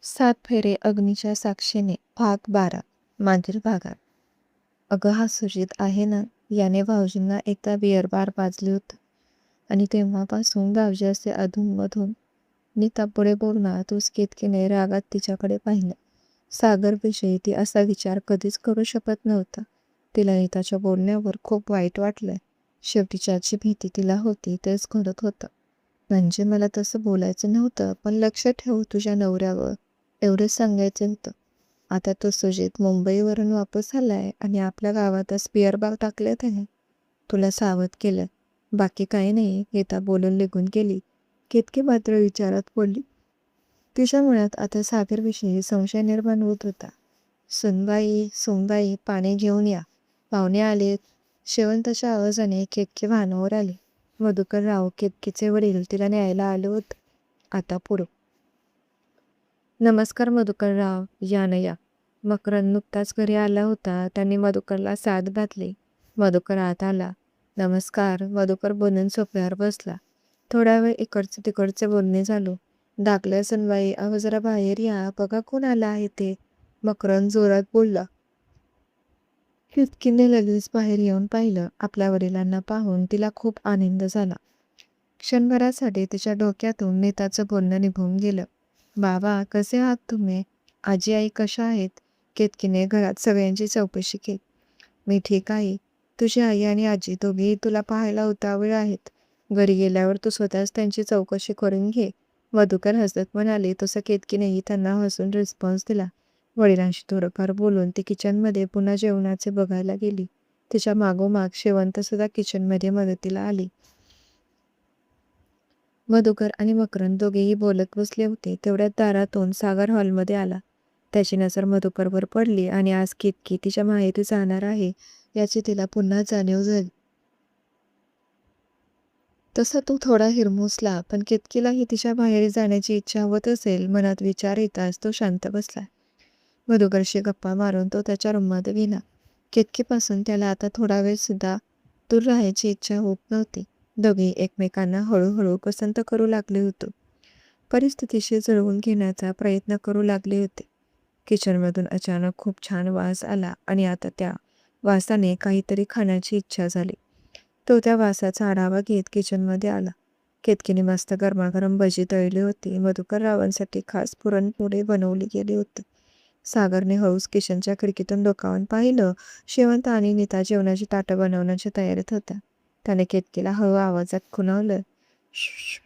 सात फेरे अग्नीच्या साक्षीने भाग 12 मागील भागात. अगं हा सुजित आहे ना, याने भाऊजींना एकदा बिअर बार पाजली होतं आणि तेव्हापासून भाऊजी असे अधूनमधून नीता पुढे बोलणार तू केतकीने रागात तिच्याकडे पाहिलं. सागरविषयी ती असा विचार कधीच करू शकत नव्हता. तिला नीताच्या बोलण्यावर खूप वाईट वाटलंय. शेवटी ज्याची भीती तिला होती तेच घडत होतं. म्हणजे मला तसं बोलायचं नव्हतं, पण लक्ष ठेव तुझ्या नवऱ्यावर, एवढंच सांगायचं होतं. आता तो सुजित मुंबईवरून वापस आलाय आणि आपल्या गावातच बिअर बार टाकले त्याने. तुला सावध केलं, बाकी काही नाही. नीता बोलून निघून गेली. केतकी मात्र विचारात पडली. तिच्या मनात आता सागरविषयी संशय निर्माण होत होता. सुनबाई सुनबाई पाणी घेऊन या, पाहुणे आलेत. शेवंताच्या आवाजाने केतकी भानावर आली. मधुकरराव केतकीचे वडील तिला न्यायला आले होते. आता पुढं. नमस्कार मधुकरराव, या न या. मकरंद नुकताच घरी आला होता. त्यांनी मधुकरला साद घातली. मधुकर आत आला. नमस्कार. मधुकर बोलून सोफ्यावर बसला. थोडा वेळ इकडचे तिकडचे बोलणे झालो. दाखल्या सुनबाई, अहो जरा बाहेर या, बघा कोण आला आहे ते. मकरंद जोरात बोलला. केतकीने लगेच बाहेर येऊन पाहिलं. आपल्या वडिलांना पाहून तिला खूप आनंद झाला. क्षणभरासाठी तिच्या डोक्यातून नीताचं बोलणं निघून गेलं. बाबा कसे आहात तुम्ही? आजी आई कशा आहेत? केतकीने घरात सगळ्यांची चौकशी केली. मी ठीक आहे. तुझी आई आणि आजी दोघेही तुला पाहायला उतावीळ आहेत. घरी गेल्यावर तू स्वतःच त्यांची चौकशी करून घे. मधुकर हसत म्हणाले. तसं केतकीनेही त्यांना हसून रिस्पॉन्स दिला. वडिलांशी थोडंफार बोलून ती किचनमध्ये पुन्हा जेवणाचे बघायला गेली. तिच्या मागोमाग शेवंत सुद्धा किचनमध्ये मदतीला आली. मधुकर आणि मकरंद दोघेही बोलत बसले होते. तेवढ्यात दारातून सागर हॉलमध्ये आला. त्याची नजर मधुकरवर पडली आणि आज केतकी तिच्या माहेरी जाणार आहे याची तिला पुन्हा जाणीव झाली. तसा तो थोडा हिरमुसला, पण केतकीलाही तिच्या माहेरी जाण्याची इच्छा होत असेल. मनात विचार येताच तो शांत बसला. मधुकरशी गप्पा मारून तो त्याच्या रूममध्ये गेला. केतकीपासून त्याला आता थोडा वेळ सुद्धा दूर राहायची इच्छा होत नव्हती. दोघे एकमेकांना हळूहळू पसंत करू लागले होते. परिस्थितीशी जुळवून घेण्याचा प्रयत्न करू लागले होते. किचनमधून अचानक खूप छान वास आला आणि आता त्या वासाने काहीतरी खाण्याची इच्छा झाली. तो त्या वासाचा आढावा घेत किचनमध्ये आला. केतकीने मस्त गरमागरम भजी तळली होती. मधुकररावांसाठी खास पुरणपोळी बनवली गेली होती. सागरने हळूच किचनच्या खिडकीतून डोकावून पाहिलं. शेवंत आणि नीता जेवणाची ताटं बनवण्याच्या तयारीत होत्या. त्याने केतकीला हळू आवाजात खुणावलं. श्श.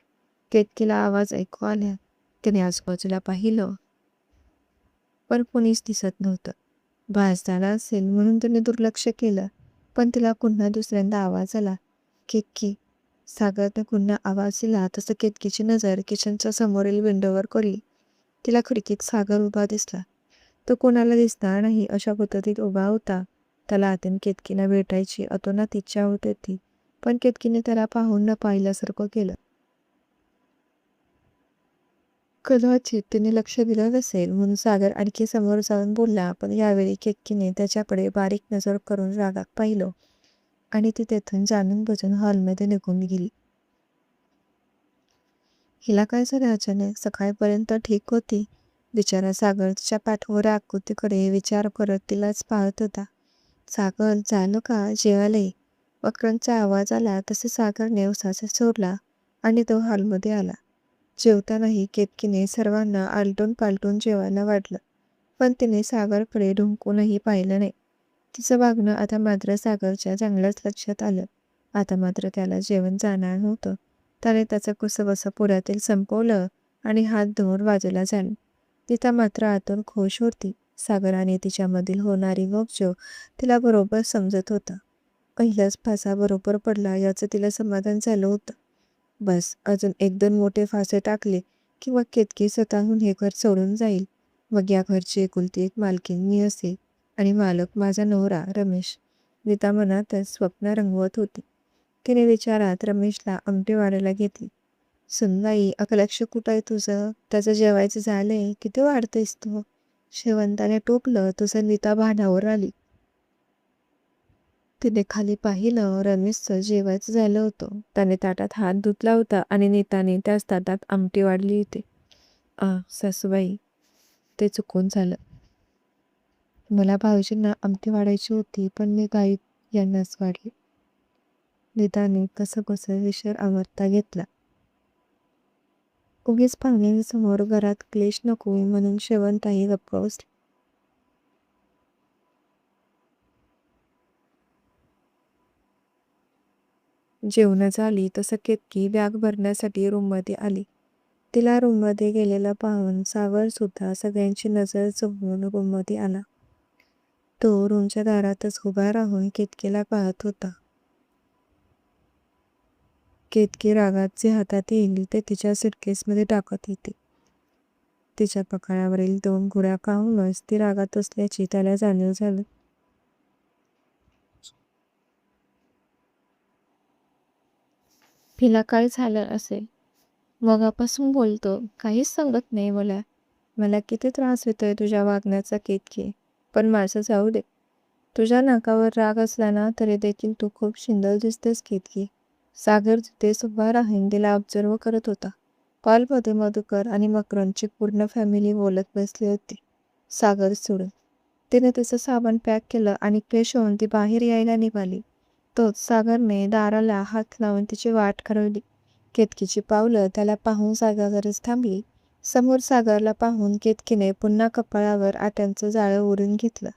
केतकीला आवाज ऐकू आला. तिने आजूबाजूला पाहिलं, पण कोणीच दिसत नव्हतं. भास झाला असेल म्हणून तिने दुर्लक्ष केलं, पण तिला पुन्हा दुसऱ्यांदा आवाज आला. केतकी. सागरने पुन्हा आवाज दिला तसं केतकीची नजर किचनच्या समोरील विंडोवर पडली. तिला खिडकीत सागर उभा दिसला. तो कोणाला दिसणार नाही अशा पद्धतीत उभा होता. त्याला आतून केतकीला भेटायची अतोनात इच्छा होत होती, पण केतकीने त्याला पाहून न पाहिल्यासारखं केलं. कदाचित तिने लक्ष दिलं नसेल म्हणून सागर आणखी समोर जाऊन बोलला, पण यावेळी केतकीने त्याच्याकडे बारीक नजर करून रागात पाहिलं आणि ती तेथून जाणून बुजून हॉलमध्ये निघून गेली. हिला काय झालं अचानक? सकाळपर्यंत ठीक होती. बिचारा सागर तिच्या पाठवर आकृतीकडे विचार करत तिलाच पाहत होता. सागर झालं का? जेवायला ये. मकरंदचा आवाज आला तसे सागरने उसासा सोडला आणि तो हॉलमध्ये आला. जेवतानाही केतकीने सर्वांना आलटून पालटून जेवायला वाढलं, पण तिने सागरकडे ढुंकूनही पाहिलं नाही. तिचं वागणं आता मात्र सागरच्या चांगल्याच लक्षात आलं. आता मात्र त्याला जेवण जाणार नव्हतं. त्याने त्याचं कुसंबसं पुऱ्यातील संपवलं आणि हात धुवून बाजूला झालं. नीता मात्र आतून खुश होती. सागर आणि तिच्यामधील होणारी गपजोप तिला बरोबर समजत होता. पहिलाच फासा बरोबर पडला याचं तिला समाधान झालं होतं. बस अजून 1-2 मोठे फासे टाकले की मग केतकी स्वतःहून हे घर सोडून जाईल. मग या घरची एकुलती एक मालकीण मी असेल आणि मालक माझा नवरा रमेश. नीता मनातच स्वप्न रंगवत होती. तिने विचारात रमेशला आमटी वाढायला घेतली. सुनबाई, अगं लक्ष कुठं आहे तुझं? त्याचं जेवायचं झालंय, किती वाढतंयस तू? शेवंताने टोकलं. तुझं नीता भानावर आली. तिने खाली पाहिलं. रमेशचं जेवायचं झालं होतं. त्याने ताटात हात धुतला होता आणि नीताने त्याच ताटात आमटी वाढली होती. सासूबाई, ते चुकून झालं. मला भाऊजींना आमटी वाढायची होती, पण मी घाईत यांनाच वाढली. निदाने कसंबसं विषय आवरता घेतला. उगीच पाहुण्यांसमोर घरात क्लेश नको म्हणून शेवंताई गप्प बसली. जेवणं झाली तसं केतकी बॅग भरण्यासाठी रूममध्ये आली. तिला रूममध्ये गेलेला पाहून सागरसुद्धा सगळ्यांची नजर चोळून रूममध्ये आला. तो रूमच्या दारातच उभा राहून केतकीला पाहत होता. केतकी रागात जे हातात येईल ते तिच्या सुटकेसमध्ये टाकत होती. तिच्या कपाळावरील 2 गुऱ्या पाहूनच ती रागात असल्याची त्याला जाणीव झाली. तिला काय झालं असेल? मगापासून बोलतो, काहीच सांगत नाही मला. मला किती त्रास होतोय तुझ्या वागण्याचा केतकी. पण माझं जाऊ दे. तुझ्या नाकावर राग असला ना तरी देखील तू खूप सुंदर दिसतेस केतकी. सागर तिथेच उभा राहून तिला ऑब्झर्व करत होता. हॉलमध्ये मधुकर आणि मकरंदची पूर्ण फॅमिली बोलत बसली होती. सागर सोडून. तिने तिचं साबण पॅक केलं आणि फ्रेश होऊन ती बाहेर यायला निघाली. तोच सागरने दाराला हात लावून तिची वाट ठरवली. केतकीची पावलं त्याला पाहून जागेवरच थांबली. समोर सागरला पाहून केतकीने पुन्हा कपाळावर आट्यांचं जाळं ओढून घेतलं,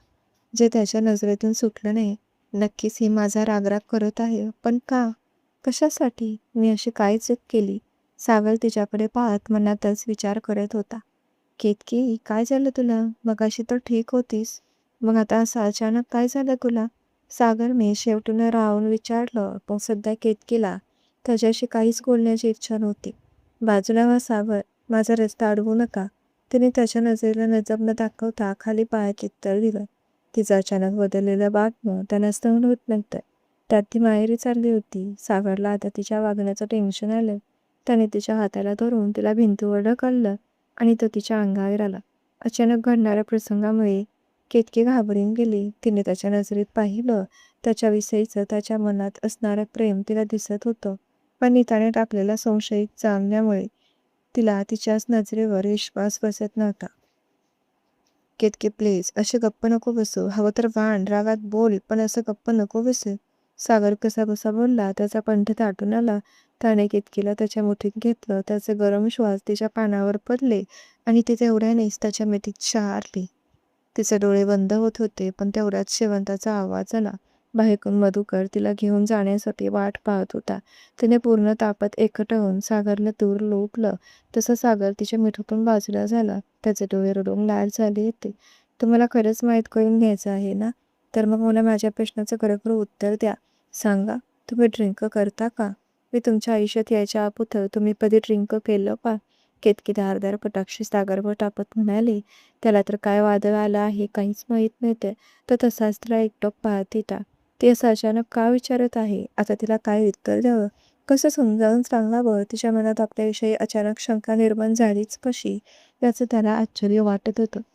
जे त्याच्या नजरेतून सुटलं नाही. नक्कीच ही माझा रागराग करत आहे, पण का? कशासाठी? मी अशी काय चूक केली? सागर तिच्याकडे पाहत मनातच विचार करत होता. केतकी, काय झालं तुला? मगाशी तर ठीक होतीस. मग आता असं अचानक काय झालं तुला? सागरने शेवटून राहून विचारलं, पण सध्या केतकीला त्याच्याशी काहीच बोलण्याची इच्छा नव्हती. बाजूला व्हा सागर, माझा रस्ता अडवू नका. तिने त्याच्या नजरेला नजर न दाखवता खाली पायात उत्तर दिलं. तिचं अचानक बदललेलं वागणं त्यांना सहन होत नव्हतं. त्यात ती माहेरी चालली होती. सागरला आता तिच्या वागण्याचं टेन्शन आलं. त्याने तिच्या हाताला धरून तिला भिंतीवर ढकललं आणि तो तिच्या अंगावर आला. अचानक घडणाऱ्या प्रसंगामुळे केतकी घाबरून गेली. तिने त्याच्या नजरेत पाहिलं. त्याच्याविषयीचं त्याच्या मनात असणारं प्रेम तिला दिसत होतं. पण निताने टाकलेला संशयिक जाणल्यामुळे तिला तिच्याच नजरेवर विश्वास बसत नव्हता. केतकी प्लीज, असे गप्प नको बसू. हवं तर भांड, रागात बोल, पण असं गप्प नको बसू. सागर कसा बोलला त्याचा कंठ दाटून आला. त्याने केतकीला त्याच्या मुठीत घेतलं. त्याचे गरम श्वास तिच्या पानावर पडले आणि ती तेवढ्यानेच त्याच्या मिठीत शारली. तिचे डोळे बंद होत होते, पण तेवढ्यात शेवंताचा आवाज आला. बाहेरून मधुकर तिला घेऊन जाण्यासाठी वाट पाहत होता. तिने पूर्ण तापत एकवटून सागरला दूर लोटलं. तसं सागर तिच्या मिठीतून बाजूला झाला. त्याचे डोळे रडून लाल झाले होते. तुम्हाला खरंच माहीत करून घ्यायचं आहे ना? तर मग मला माझ्या प्रश्नाचं खरोखर उत्तर द्या. सांगा, तुम्ही ड्रिंक करता का? मी तुमच्या आयुष्यात यायच्या अगोदर तुम्ही कधी ड्रिंक केलं का? केतकी धारदार कटाक्षी सागरवर टाकत म्हणाली. त्याला तर काय वादळ आलं आहे काहीच माहीत नव्हते. तो तसाच तिला एकटक पाहत होता. ती असं अचानक का विचारत आहे? आता तिला काय उत्तर द्यावं? कसं समजावून सांगावं? तिच्या मनात आपल्याविषयी अचानक शंका निर्माण झालीच कशी? याचं त्याला आश्चर्य वाटत होतं.